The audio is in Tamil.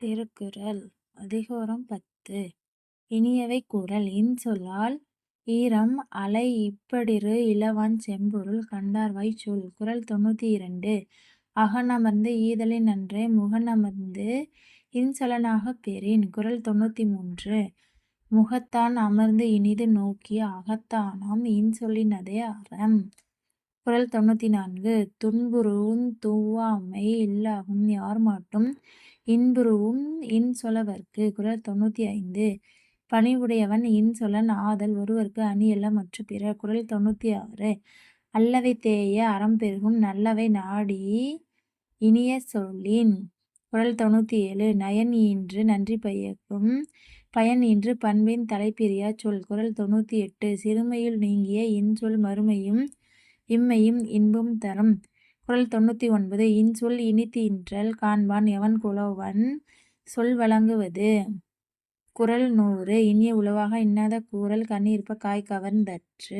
திருக்குறள் அதிகாரம் 10. இனியவை கூறல். இன்சொல்லால் ஈரம் அலை இப்படிறு இலவான் செம்பொருள் கண்டார்வாய்ச் சொல். குறள் 92. அகனமர்ந்து ஈதலின் நன்றே முகனமர்ந்து இன்சொலனாகப் பெறின். குறள் 93. முகத்தான் அமர்ந்து இனிது நோக்கி அகத்தானாம் இன்சொலினதே அறம். குறள் 94. துன்புறூஉந் தூவாமை இல்லாகும் யார்மாட்டும் இன்புறூஉம் இன்சொலவர்க்கு. குறள் 95. பணிவுடையவன் இன்சொலன் ஆதல் ஒருவற்கு அணியல்ல மற்ற பிற. குறள் 96. அல்லவை தேய அறம்பெருகும் நல்லவை நாடி இனிய சொல்லின். குறள் 97. நயன் ஈன்று நன்றி பயக்கும் பயன் ஈன்று பண்பின் தலைப்பிரியாச் சொல். குறள் 98. சிறுமையுள் நீங்கிய இன்சொல் மறுமையும் இம்மையும் இன்பம் தரும். குறள் 99. இன்சொல் இனிது ஈன்றல் காண்பான் எவன்கொலோவன் சொல் வழங்குவது. குறள் 100. இனிய உளவாக இன்னாத கூறல் கண்ணீர்ப்ப காய் கவர்ந்தற்று.